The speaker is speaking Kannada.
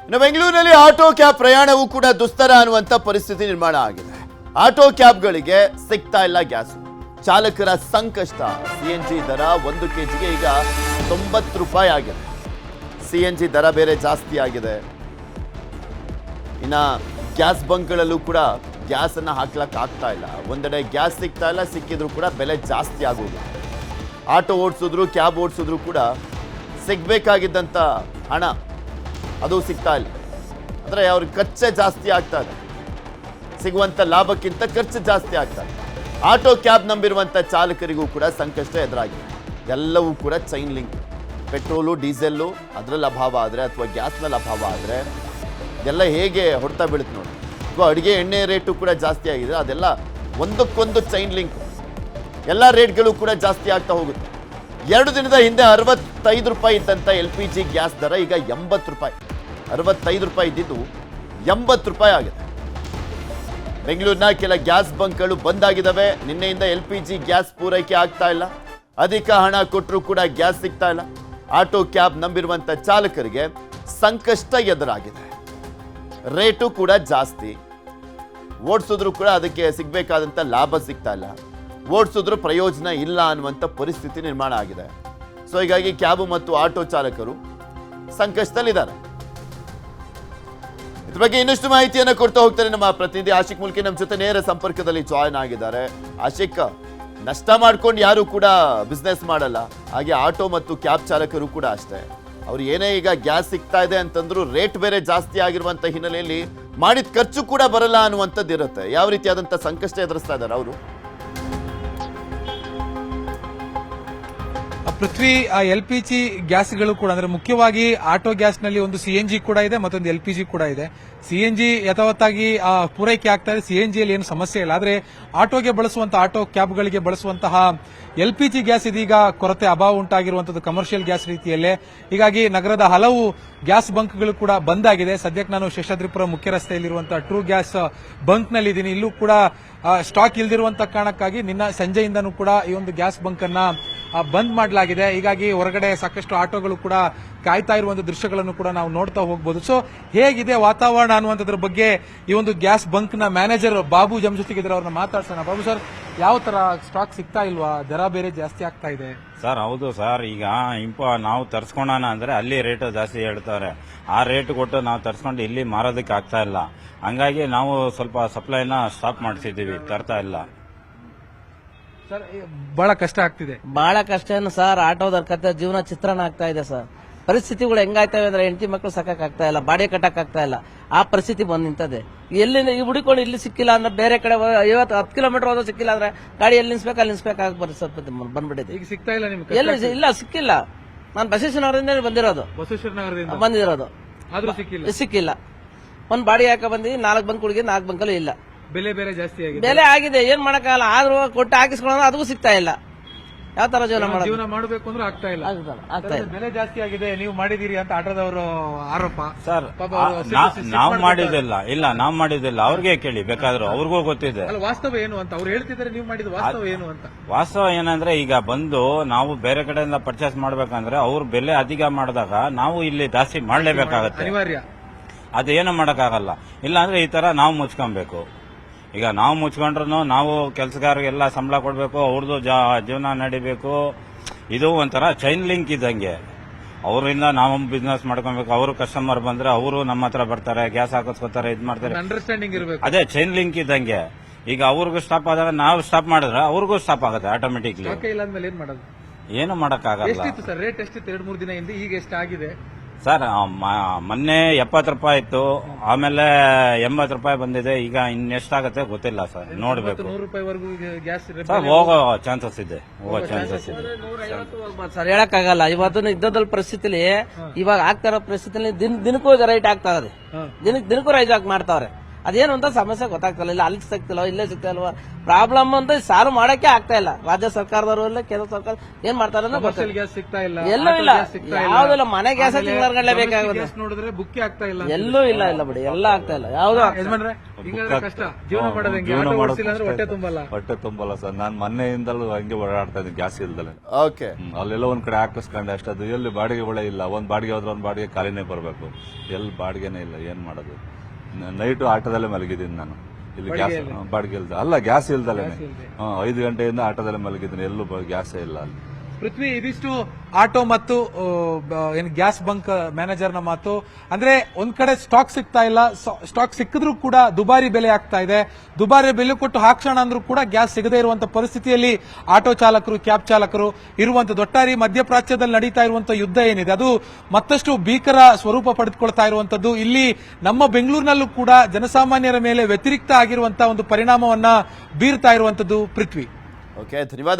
ಇನ್ನು ಬೆಂಗಳೂರಿನಲ್ಲಿ ಆಟೋ ಕ್ಯಾಬ್ ಪ್ರಯಾಣವೂ ಕೂಡ ದುಸ್ತರ ಅನ್ನುವಂತ ಪರಿಸ್ಥಿತಿ ನಿರ್ಮಾಣ ಆಗಿದೆ. ಆಟೋ ಕ್ಯಾಬ್ಗಳಿಗೆ ಸಿಗ್ತಾ ಇಲ್ಲ ಗ್ಯಾಸ್. ಚಾಲಕರ ಸಂಕಷ್ಟ. ಸಿಎನ್ಜಿ ದರ 1 ಕೆಜಿಗೆ ಈಗ 90 ರೂಪಾಯಿ ಆಗಿದೆ. ಸಿಎನ್ಜಿ ದರ ಬೇರೆ ಜಾಸ್ತಿ ಆಗಿದೆ. ಇನ್ನ ಗ್ಯಾಸ್ ಬಂಕ್ಗಳಲ್ಲೂ ಕೂಡ ಗ್ಯಾಸ್ ಅನ್ನ ಹಾಕ್ಲಕ್ ಆಗ್ತಾ ಇಲ್ಲ. ಒಂದೆಡೆ ಗ್ಯಾಸ್ ಸಿಗ್ತಾ ಇಲ್ಲ, ಸಿಕ್ಕಿದ್ರು ಕೂಡ ಬೆಲೆ ಜಾಸ್ತಿ ಆಗೋದು. ಆಟೋ ಓಡಿಸಿದ್ರು ಕ್ಯಾಬ್ ಓಡಿಸಿದ್ರು ಕೂಡ ಸಿಗ್ಬೇಕಾಗಿದ್ದಂಥ ಹಣ ಅದು ಸಿಗ್ತಾ ಇಲ್ಲ. ಅಂದರೆ ಅವ್ರಿಗೆ ಖರ್ಚೆ ಜಾಸ್ತಿ ಆಗ್ತಾ ಇದೆ. ಸಿಗುವಂಥ ಲಾಭಕ್ಕಿಂತ ಖರ್ಚು ಜಾಸ್ತಿ ಆಗ್ತಾ ಇದೆ. ಆಟೋ ಕ್ಯಾಬ್ ನಂಬಿರುವಂಥ ಚಾಲಕರಿಗೂ ಕೂಡ ಸಂಕಷ್ಟ ಎದುರಾಗಿದೆ. ಎಲ್ಲವೂ ಕೂಡ ಚೈನ್ ಲಿಂಕ್. ಪೆಟ್ರೋಲು ಡೀಸೆಲ್ಲು ಅದರಲ್ಲಿ ಅಭಾವ ಆದರೆ ಅಥವಾ ಗ್ಯಾಸ್ನಲ್ಲಿ ಅಭಾವ ಆದರೆ ಇದೆಲ್ಲ ಹೇಗೆ ಹೊಡ್ತಾ ಬೀಳುತ್ತೆ ನೋಡಿ. ಅಥವಾ ಅಡುಗೆ ಎಣ್ಣೆ ರೇಟು ಕೂಡ ಜಾಸ್ತಿ ಆಗಿದೆ. ಅದೆಲ್ಲ ಒಂದಕ್ಕೊಂದು ಚೈನ್ ಲಿಂಕ್. ಎಲ್ಲ ರೇಟ್ಗಳು ಕೂಡ ಜಾಸ್ತಿ ಆಗ್ತಾ ಹೋಗುತ್ತೆ. 2 ದಿನದ ಹಿಂದೆ 65 ರೂಪಾಯಿ ಇದ್ದಂಥ LPG ಗ್ಯಾಸ್ ದರ ಈಗ 80 ರೂಪಾಯಿ. 65 ರೂಪಾಯಿ ಇದ್ದಿದ್ದು 80 ರೂಪಾಯಿ ಆಗಿದೆ. ಬೆಂಗಳೂರಿನ ಕೆಲ ಗ್ಯಾಸ್ ಬಂಕ್ಗಳು ಬಂದ್ ಆಗಿದ್ದಾವೆ. ನಿನ್ನೆಯಿಂದ LPG ಗ್ಯಾಸ್ ಪೂರೈಕೆ ಆಗ್ತಾ ಇಲ್ಲ. ಅಧಿಕ ಹಣ ಕೊಟ್ಟರು ಕೂಡ ಗ್ಯಾಸ್ ಸಿಗ್ತಾ ಇಲ್ಲ. ಆಟೋ ಕ್ಯಾಬ್ ನಂಬಿರುವಂಥ ಚಾಲಕರಿಗೆ ಸಂಕಷ್ಟ ಎದುರಾಗಿದೆ. ರೇಟು ಕೂಡ ಜಾಸ್ತಿ. ಓಡಿಸಿದ್ರು ಕೂಡ ಅದಕ್ಕೆ ಸಿಗಬೇಕಾದಂಥ ಲಾಭ ಸಿಗ್ತಾ ಇಲ್ಲ. ಓಡಿಸಿದ್ರು ಪ್ರಯೋಜನ ಇಲ್ಲ ಅನ್ನುವಂಥ ಪರಿಸ್ಥಿತಿ ನಿರ್ಮಾಣ ಆಗಿದೆ. ಸೊ ಹೀಗಾಗಿ ಕ್ಯಾಬ್ ಮತ್ತು ಆಟೋ ಚಾಲಕರು ಸಂಕಷ್ಟದಲ್ಲಿದ್ದಾರೆ. ಇದ್ರ ಬಗ್ಗೆ ಇನ್ನಷ್ಟು ಮಾಹಿತಿಯನ್ನು ಕೊಡ್ತಾ ಹೋಗ್ತಾರೆ ನಮ್ಮ ಪ್ರತಿನಿಧಿ ಆಶಿಕ್ ಮುಲ್ಕಿ ನಮ್ಮ ಜೊತೆ ನೇರ ಸಂಪರ್ಕದಲ್ಲಿ ಜಾಯ್ನ್ ಆಗಿದ್ದಾರೆ. ಆಶಿಕ್, ನಷ್ಟ ಮಾಡ್ಕೊಂಡು ಯಾರು ಕೂಡ ಬಿಸ್ನೆಸ್ ಮಾಡಲ್ಲ. ಹಾಗೆ ಆಟೋ ಮತ್ತು ಕ್ಯಾಬ್ ಚಾಲಕರು ಕೂಡ ಅಷ್ಟೇ. ಅವ್ರು ಏನೇ ಈಗ ಗ್ಯಾಸ್ ಸಿಗ್ತಾ ಇದೆ ಅಂತಂದ್ರು ರೇಟ್ ಬೇರೆ ಜಾಸ್ತಿ ಆಗಿರುವಂತ ಹಿನ್ನೆಲೆಯಲ್ಲಿ ಮಾಡಿದ ಖರ್ಚು ಕೂಡ ಬರಲ್ಲ ಅನ್ನುವಂಥದ್ದು ಇರುತ್ತೆ. ಯಾವ ರೀತಿಯಾದಂಥ ಸಂಕಷ್ಟ ಎದುರಿಸ್ತಾ ಇದ್ದಾರೆ ಅವರು? ಪೃಥ್ವಿ, LPG ಗ್ಯಾಸ್ಗಳು ಕೂಡ ಅಂದ್ರೆ ಮುಖ್ಯವಾಗಿ ಆಟೋ ಗ್ಯಾಸ್ ನಲ್ಲಿ ಒಂದು CNG ಕೂಡ ಇದೆ, ಮತ್ತೊಂದು LPG ಕೂಡ ಇದೆ. CNG ಯಥಾವತ್ತಾಗಿ ಪೂರೈಕೆ ಆಗ್ತಾ ಇದೆ. CNG ಯಲ್ಲಿ ಏನು ಸಮಸ್ಯೆ ಇಲ್ಲ. ಆದ್ರೆ ಆಟೋಗೆ ಬಳಸುವಂತಹ ಆಟೋ ಕ್ಯಾಬ್ಗಳಿಗೆ ಬಳಸುವಂತಹ LPG ಗ್ಯಾಸ್ ಇದೀಗ ಕೊರತೆ ಅಭಾವ ಉಂಟಾಗಿರುವಂತದ್ದು ಕಮರ್ಷಿಯಲ್ ಗ್ಯಾಸ್ ರೀತಿಯಲ್ಲೇ. ಹೀಗಾಗಿ ನಗರದ ಹಲವು ಗ್ಯಾಸ್ ಬಂಕ್ಗಳು ಕೂಡ ಬಂದ್ ಆಗಿದೆ. ಸದ್ಯಕ್ಕೆ ನಾನು ಶೇಷಾದ್ರಿಪುರ ಮುಖ್ಯ ರಸ್ತೆಯಲ್ಲಿರುವಂತಹ ಟ್ರೂ ಗ್ಯಾಸ್ ಬಂಕ್ ನಲ್ಲಿ ಇದ್ದೀನಿ. ಇಲ್ಲೂ ಕೂಡ ಸ್ಟಾಕ್ ಇಲ್ದಿರುವಂತಹ ಕಾರಣಕ್ಕಾಗಿ ನಿನ್ನ ಸಂಜೆಯಿಂದನೂ ಕೂಡ ಈ ಒಂದು ಗ್ಯಾಸ್ ಬಂಕ್ ಅನ್ನ ಬಂದ್ ಮಾಡಲಾಗಿದೆ. ಹೀಗಾಗಿ ಹೊರಗಡೆ ಸಾಕಷ್ಟು ಆಟೋಗಳು ಕೂಡ ಕಾಯ್ತಾ ಇರುವಂತಹ ದೃಶ್ಯಗಳನ್ನು ಕೂಡ ನಾವು ನೋಡ್ತಾ ಹೋಗಬಹುದು. ಸೊ ಹೇಗಿದೆ ವಾತಾವರಣ ಅನ್ನುವಂಥದ್ರ ಬಗ್ಗೆ ಈ ಒಂದು ಗ್ಯಾಸ್ ಬಂಕ್ ನ ಮ್ಯಾನೇಜರ್ ಬಾಬು ಜಮ್ ಜೊತೆಗಿದ್ರೆ ಅವ್ರನ್ನ ಮಾತಾಡ್ಸೋಣ. ಬಾಬು ಸರ್, ಯಾವ ತರ ಸ್ಟಾಕ್ ಸಿಗ್ತಾ ಇಲ್ವಾ? ದರ ಬೇರೆ ಜಾಸ್ತಿ ಆಗ್ತಾ ಇದೆ ಸರ್. ಹೌದು ಸರ್. ಈಗ ನಾವು ತರ್ಸ್ಕೊಳ್ಳೋಣ ಅಂದ್ರೆ ಅಲ್ಲಿ ರೇಟ್ ಜಾಸ್ತಿ ಹೇಳ್ತಾರೆ. ಆ ರೇಟ್ ಕೊಟ್ಟು ನಾವು ತರ್ಸ್ಕೊಂಡು ಇಲ್ಲಿ ಮಾರೋದಕ್ಕೆ ಆಗ್ತಾ ಇಲ್ಲ. ಹಂಗಾಗಿ ನಾವು ಸ್ವಲ್ಪ ಸಪ್ಲೈನ ಸ್ಟಾಪ್ ಮಾಡಿಸಿದ್ದೀವಿ, ತರ್ತಾ ಇಲ್ಲ ಸರ್. ಬಹಳ ಕಷ್ಟ ಆಗ್ತಿದೆ. ಬಹಳ ಕಷ್ಟ ಏನು ಸರ್. ಆಟೋದವ್ರ ಕತೆ ಜೀವನ ಚಿತ್ರಣ ಆಗ್ತಾ ಇದೆ ಸರ್. ಪರಿಸ್ಥಿತಿಗಳು ಹೆಂಗಾಯ್ತವೆ ಅಂದ್ರೆ ಹೆಂಡತಿ ಮಕ್ಕಳು ಸಕ್ಕಕ್ ಆಗ್ತಾ ಇಲ್ಲ, ಬಾಡಿ ಕಟ್ಟಕ್ ಆಗ್ತಾ ಇಲ್ಲ. ಆ ಪರಿಸ್ಥಿತಿ ಬಂದ್ ನಿಂತದೆ. ಎಲ್ಲಿ ಹುಡುಕೊಂಡು ಇಲ್ಲಿ ಸಿಕ್ಕಿಲ್ಲ ಅಂದ್ರೆ ಬೇರೆ ಕಡೆ 10 ಕಿಲೋಮೀಟರ್ ಹೋದ ಸಿಕ್ಕಿಲ್ಲ ಅಂದ್ರೆ ಗಾಡಿ ಎಲ್ಲಿ ನಿಲ್ಸ್ಬೇಕು ಅಲ್ಲಿ ನಿಲ್ಸ್ಬೇಕಾಗಿ ಪರಿಸ್ಥಿತಿ ಬಂದ್ಬಿಟ್ಟಿದೆ. ಈಗ ಸಿಗ್ತಾ ಇಲ್ಲ ನಿಮ್ಗೆ? ಎಲ್ಲಿ ಇಲ್ಲ, ಸಿಕ್ಕಿಲ್ಲ. ನಾನು ಬಸವೇಶ್ವರನಗರದಿಂದ ಬಂದಿರೋದು, ಬಂದಿರೋದು. ಆದ್ರೂ ಸಿಕ್ಕಿಲ್ಲ. ಸಿಕ್ಕಿಲ್ಲ. ಒಂದ್ ಬಾಡಿ ಹಾಕ ಬಂದಿವಿ, 4 ಬಂಕ್ ಹುಡುಗಿ 4 ಬಂಕಲ್ಲೂ ಇಲ್ಲ. ಬೆಲೆ ಬೇರೆ ಜಾಸ್ತಿ ಆಗಿದೆ. ಬೆಲೆ ಆಗಿದೆ, ಏನ್ ಮಾಡಕ್ಕಾಗಲ್ಲ. ಆದ್ರೂ ಕೊಟ್ಟು ಹಾಕಿಸ್ಕೊಳ್ಳೋಣ ಅದಕ್ಕೂ ಸಿಗ್ತಾ ಇಲ್ಲ. ಯಾವ ತರ ಜೀವನ ಮಾಡಬೇಕು ಅಂದ್ರೆ ಆಗ್ತಾ ಇಲ್ಲ. ಬೆಲೆ ಜಾಸ್ತಿ ಆಗಿದೆ, ನೀವು ಮಾಡಿದೀರಿ ಅಂತ ಆಟೋದವರು ಆರೋಪ. ಸರ್, ನಾವು ಮಾಡಿದಿಲ್ಲ. ಇಲ್ಲ, ನಾವು ಮಾಡಿದಿಲ್ಲ. ಅವ್ರಿಗೆ ಕೇಳಿ ಬೇಕಾದ್ರು, ಅವ್ರಿಗೂ ಗೊತ್ತಿದೆ. ವಾಸ್ತವ ಏನು ಅಂತ ಅವ್ರು ಹೇಳ್ತಿದ್ದಾರೆ. ನೀವು ಮಾಡಿದ ವಾಸ್ತವ ಏನು ಅಂತ? ವಾಸ್ತವ ಏನಂದ್ರೆ ಈಗ ಬಂದು ನಾವು ಬೇರೆ ಕಡೆಯಿಂದ ಪರ್ಚೇಸ್ ಮಾಡ್ಬೇಕಂದ್ರೆ ಅವ್ರು ಬೆಲೆ ಅಧಿಕ ಮಾಡಿದಾಗ ನಾವು ಇಲ್ಲಿ ಜಾಸ್ತಿ ಮಾಡ್ಲೇಬೇಕಾಗತ್ತೆ. ಅನಿವಾರ್ಯ. ಅದೇನು ಮಾಡಕ್ಕಾಗಲ್ಲ. ಇಲ್ಲ ಅಂದ್ರೆ ಈ ತರ ನಾವು ಮುಚ್ಕೊಬೇಕು. ಈಗ ನಾವು ಮುಚ್ಕೊಂಡ್ರು ನಾವು ಕೆಲಸಗಾರರಿಗೆಲ್ಲ ಸಂಬಳ ಕೊಡಬೇಕು, ಅವ್ರದ್ದು ಜೀವನ ನಡಿಬೇಕು. ಇದು ಒಂಥರ ಚೈನ್ ಲಿಂಕ್ ಇದ್ದಂಗೆ. ಅವರಿಂದ ನಾವು ಬಿಸ್ನೆಸ್ ಮಾಡ್ಕೊಬೇಕು. ಅವರು ಕಸ್ಟಮರ್ ಬಂದ್ರೆ ಅವರು ನಮ್ಮ ಹತ್ರ ಬರ್ತಾರೆ, ಗ್ಯಾಸ್ ಹಾಕಿಸ್ಕೊತಾರೆ, ಇದು ಮಾಡ್ತಾರೆ. ಅಂಡರ್ಸ್ಟ್ಯಾಂಡಿಂಗ್ ಇರಬೇಕು. ಅದೇ ಚೈನ್ ಲಿಂಕ್ ಇದ್ದಂಗೆ. ಈಗ ಅವ್ರಿಗೂ ಸ್ಟಾಪ್ ಆದಾಗ ನಾವು ಸ್ಟಾಪ್ ಮಾಡಿದ್ರೆ ಅವ್ರಿಗೂ ಸ್ಟಾಪ್ ಆಗುತ್ತೆ ಆಟೋಮೆಟಿಕ್ಲಿ. ಏನ್ ಮಾಡೋದು? ಏನು ಮಾಡಕ್ಕಾಗಲ್ಲ. ಎಷ್ಟಿತ್ತು ಸರ್ ರೇಟ್? ಎಷ್ಟಿತ್ತು 2-3 ದಿನ ಹಿಂದೆ? ಈಗ ಎಷ್ಟಾಗಿದೆ ಸರ್? ಮೊನ್ನೆ 70 ರೂಪಾಯಿ ಇತ್ತು, ಆಮೇಲೆ 80 ರೂಪಾಯಿ ಬಂದಿದೆ. ಈಗ ಇನ್ನೆಷ್ಟಾಗತ್ತೆ ಗೊತ್ತಿಲ್ಲ ಸರ್, ನೋಡ್ಬೇಕು. 100 ರೂಪಾಯಿವರೆಗೂ ಗ್ಯಾಸ್ ಸರ್ ಹೋಗೋ ಚಾನ್ಸಸ್ ಇದೆ, ಸರ್. ಹೇಳಕ್ಕಾಗಲ್ಲ. ಇವತ್ತು ಇದ್ದದಲ್ಲಿ ಪರಿಸ್ಥಿತಿಲಿ ಇವಾಗ ಆಗ್ತಾ ಇರೋ ಪರಿಸ್ಥಿತಿಲಿ ದಿನಕ್ಕೂ ರೈಟ್ ಆಗ್ತಾ ಇದೆ. ದಿನಕ್ಕೂ ರೈಸ್ ಮಾಡ್ತಾವ್ರೆ. ಅದೇನು ಅಂತ ಸಮಸ್ಯೆ ಗೊತ್ತಾಗ್ತಿಲ್ಲ. ಇಲ್ಲ ಅಲ್ಲಿ ಸಿಗ್ತಿಲ್ಲ, ಇಲ್ಲೇ ಸಿಗ್ತಾ ಇಲ್ವಾ ಪ್ರಾಬ್ಲಮ್ ಅಂತ ಸಾಲ್ವ್ ಮಾಡಕ್ಕೆ ಆಗ್ತಾ ಇಲ್ಲ. ರಾಜ್ಯ ಸರ್ಕಾರದವರು ಇಲ್ಲ, ಕೇಂದ್ರ ಸರ್ಕಾರ ಏನ್ ಮಾಡ್ತಾರೆ ಅನ್ನೋ ಗೊತ್ತಿಲ್ಲ. ಗ್ಯಾಸ್ ಸಿಗ್ತಾ ಇಲ್ಲ, ಎಲ್ಲೂ ಇಲ್ಲ, ಯಾವ್ದಿಲ್ಲ. ಮನೆ ಗ್ಯಾಸ್ ತಿಂಗಳಗಂಡ್ಲೆ ಬೇಕಾಗುತ್ತೆ, ಗ್ಯಾಸ್ ನೋಡಿದ್ರೆ ಬುಕ್ಕಿ ಆಗ್ತಾ ಇಲ್ಲ, ಎಲ್ಲೂ ಇಲ್ಲ ಬಿಡಿ, ಎಲ್ಲ ಆಗ್ತಾ ಇಲ್ಲ. ಯಾವ್ದು ಯಜಮಾನ್ರೆ ಹಿಂಗಾದ್ರೆ ಕಷ್ಟ ಜೀವನ ಮಾಡೋದು ಹೆಂಗೆ? ಆಟೋ ಓಡಿಸಿಲ್ಲ ಅಂದ್ರೆ ಹೊಟ್ಟೆ ತುಂಬಲ್ಲ ಸರ್. ನಾನು ಮೊನ್ನೆಯಿಂದಲೂ ಹಂಗೆ ಓಡಾಡ್ತಾ ಇದ್ದೀನಿ ಗ್ಯಾಸ್ ಇಲ್ದಲೆ. ಓಕೆ. ಅಲ್ಲೆಲ್ಲ ಒಂದ್ ಕಡೆ ಹಾಕಿಸ್ಕೊಂಡೆ ಅಷ್ಟೇ. ಅದು ಎಲ್ಲಿ ಬಾಡಿಗೆ ಒಳ್ಳೆ ಇಲ್ಲ. ಒಂದ್ ಬಾಡಿಗೆ ಹೋದ್ರೆ ಒಂದ್ ಬಾಡಿಗೆ ಖಾಲಿನೇ ಬರಬೇಕು. ಎಲ್ಲಿ ಬಾಡಿಗೆನೇ ಇಲ್ಲ, ಏನ್ ಮಾಡೋದು? ನೈಟು ಆಟೋದಲ್ಲೇ ಮಲಗಿದ್ದೀನಿ ನಾನು. ಇಲ್ಲಿ ಗ್ಯಾಸ್ ಬಾಡಿಗೆ ಇಲ್ದ ಅಲ್ಲ, ಗ್ಯಾಸ್ ಇಲ್ದಲೆ 5 ಗಂಟೆಯಿಂದ ಆಟೋದಲ್ಲೇ ಮಲಗಿದ್ದೀನಿ. ಎಲ್ಲೂ ಗ್ಯಾಸೇ ಇಲ್ಲ ಅಲ್ಲಿ. ಪೃಥ್ವಿ, ಇದಿಷ್ಟು ಆಟೋ ಮತ್ತು ಏನು ಗ್ಯಾಸ್ ಬಂಕ್ ಮ್ಯಾನೇಜರ್ನ ಮಾತು. ಅಂದ್ರೆ ಒಂದ್ ಕಡೆ ಸ್ಟಾಕ್ ಸಿಗ್ತಾ ಇಲ್ಲ, ಸ್ಟಾಕ್ ಸಿಕ್ಕಿದ್ರೂ ಕೂಡ ದುಬಾರಿ ಬೆಲೆ ಆಗ್ತಾ ಇದೆ. ದುಬಾರಿ ಬೆಲೆ ಕೊಟ್ಟು ಹಾಕ್ಸೋಣ ಅಂದ್ರೂ ಕೂಡ ಗ್ಯಾಸ್ ಸಿಗದೇ ಇರುವಂತ ಪರಿಸ್ಥಿತಿಯಲ್ಲಿ ಆಟೋ ಚಾಲಕರು, ಕ್ಯಾಬ್ ಚಾಲಕರು ಇರುವಂತದ್ದು. ಒಟ್ಟಾರೆ ಮಧ್ಯಪ್ರಾಚ್ಯದಲ್ಲಿ ನಡೀತಾ ಇರುವಂತಹ ಯುದ್ಧ ಏನಿದೆ ಅದು ಮತ್ತಷ್ಟು ಭೀಕರ ಸ್ವರೂಪ ಪಡೆದುಕೊಳ್ತಾ ಇರುವಂತದ್ದು. ಇಲ್ಲಿ ನಮ್ಮ ಬೆಂಗಳೂರಿನಲ್ಲೂ ಕೂಡ ಜನಸಾಮಾನ್ಯರ ಮೇಲೆ ವ್ಯತಿರಿಕ್ತ ಆಗಿರುವಂತಹ ಒಂದು ಪರಿಣಾಮವನ್ನ ಬೀರ್ತಾ ಇರುವಂತದ್ದು. ಪೃಥ್ವಿ, ಓಕೆ, ಧನ್ಯವಾದ.